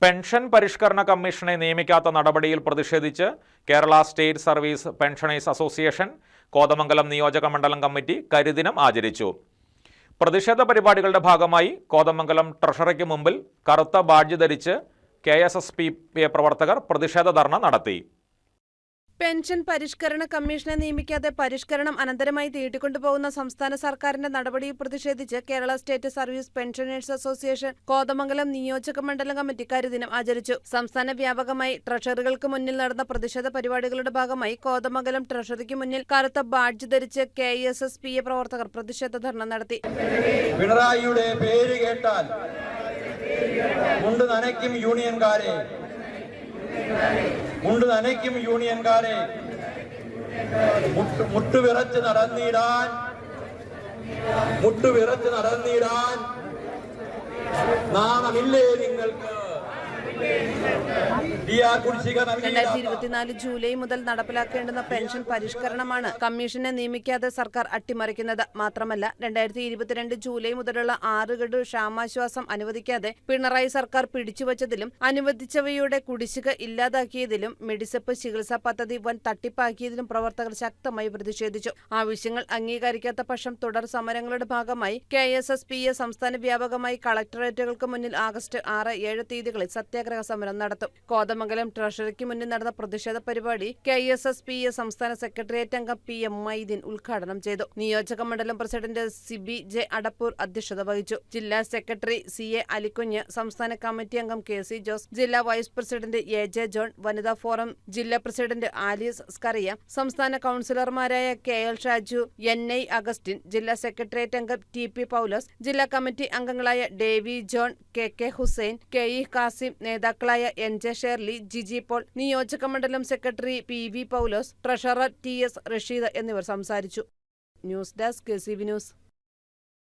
Pension പരിഷ്കരണ കമ്മീഷനെ നിയമിക്കാത്ത നടപടിയിൽ പ്രതിഷേധിച്ച് Kerala state service pensioners association Kothamangalam നിയോജക മണ്ഡലം കമ്മിറ്റി കരിദിനം ആചരിച്ചു. പ്രതിഷേധ പരിപാടികളുടെ ഭാഗമായി കോതമംഗലം ട്രഷറിക്ക് മുമ്പിൽ കറുത്ത ബാഡ്ജ് ധരിച്ച് KSSPA പ്രവർത്തകർ പ്രതിഷേധ ധർണ നടത്തി. പെൻഷൻ പരിഷ്കരണ കമ്മീഷനെ നിയമിക്കാതെ പരിഷ്കരണം അനന്തരമായി നീട്ടിക്കൊണ്ടുപോകുന്ന സംസ്ഥാന സർക്കാരിന്റെ നടപടിയിൽ പ്രതിഷേധിച്ച് Kerala state service pensioners association Kothamangalam നിയോജക മണ്ഡലം കമ്മിറ്റി കരിദിനം ആചരിച്ചു. സംസ്ഥാന വ്യാപകമായി ട്രഷറികൾക്ക് മുന്നിൽ നടന്ന പ്രതിഷേധ പരിപാടികളുടെ ഭാഗമായി കോതമംഗലം ട്രഷറിക്ക് മുന്നിൽ കറുത്ത ബാഡ്ജ് ധരിച്ച് KSSPA പ്രവർത്തകർ പ്രതിഷേധ ധർണ നടത്തി. പിണറായിയുടെ പേര് കേട്ടാൽ മുണ്ട് നനയ്ക്കും യൂണിയൻകാരെ, മുണ്ട് നനയ്ക്കും യൂണിയൻകാരെ, മുട്ടുവിറച്ച് നടന്നിടാൻ നാണമില്ലേ നിങ്ങൾക്ക്? 2024 ജൂലൈ മുതൽ നടപ്പിലാക്കേണ്ടുന്ന പെൻഷൻ പരിഷ്കരണമാണ് കമ്മീഷനെ നിയമിക്കാതെ സർക്കാർ അട്ടിമറിക്കുന്നത്. മാത്രമല്ല 2022 ജൂലൈ മുതലുള്ള 6 ഗഡു ക്ഷാമാശ്വാസം അനുവദിക്കാതെ പിണറായി സർക്കാർ പിടിച്ചുവച്ചതിലും അനുവദിച്ചവയുടെ കുടിശ്ശിക ഇല്ലാതാക്കിയതിലും മെഡിസെപ്പ് ചികിത്സാ പദ്ധതി വൻ തട്ടിപ്പാക്കിയതിലും പ്രവർത്തകർ ശക്തമായി പ്രതിഷേധിച്ചു. ആവശ്യങ്ങൾ അംഗീകരിക്കാത്ത പക്ഷം തുടർ സമരങ്ങളുടെ ഭാഗമായി KSSPA സംസ്ഥാന വ്യാപകമായി കളക്ടറേറ്റുകൾക്ക് മുന്നിൽ ആഗസ്റ്റ് 6, 7 തീയതികളിൽ സത്യാഗ്രഹ സമരം നടത്തും. കോതമംഗലം ട്രഷറിക്ക് മുന്നിൽ നടന്ന പ്രതിഷേധ പരിപാടി KSSPA സംസ്ഥാന സെക്രട്ടേറിയറ്റ് അംഗം PM മൈദീൻ ഉദ്ഘാടനം ചെയ്തു. നിയോജക മണ്ഡലം പ്രസിഡന്റ് സിബി ജെ അടപ്പൂർ അധ്യക്ഷത വഹിച്ചു. ജില്ലാ സെക്രട്ടറി CA അലിക്കുഞ്ഞ്, സംസ്ഥാന കമ്മിറ്റി അംഗം KC ജോസ്, ജില്ലാ വൈസ് പ്രസിഡന്റ് AJ ജോൺ, വനിതാ ഫോറം ജില്ലാ പ്രസിഡന്റ് ആലീസ് സ്കറിയ, സംസ്ഥാന കൌൺസിലർമാരായ KL ഷാജു, NI അഗസ്റ്റിൻ, ജില്ലാ സെക്രട്ടേറിയറ്റ് അംഗം TP പൗലോസ്, ജില്ലാ കമ്മിറ്റി അംഗങ്ങളായ ഡേവി ജോൺ, KK ഹുസൈൻ, KE കാസിം, നേതാക്കളായ NJ ഷേർലി, ജിജി പോൾ, നിയോജക മണ്ഡലം secretary PV Paulose, treasurer TS Rasheed എന്നിവർ സംസാരിച്ചു. News desk KCB news.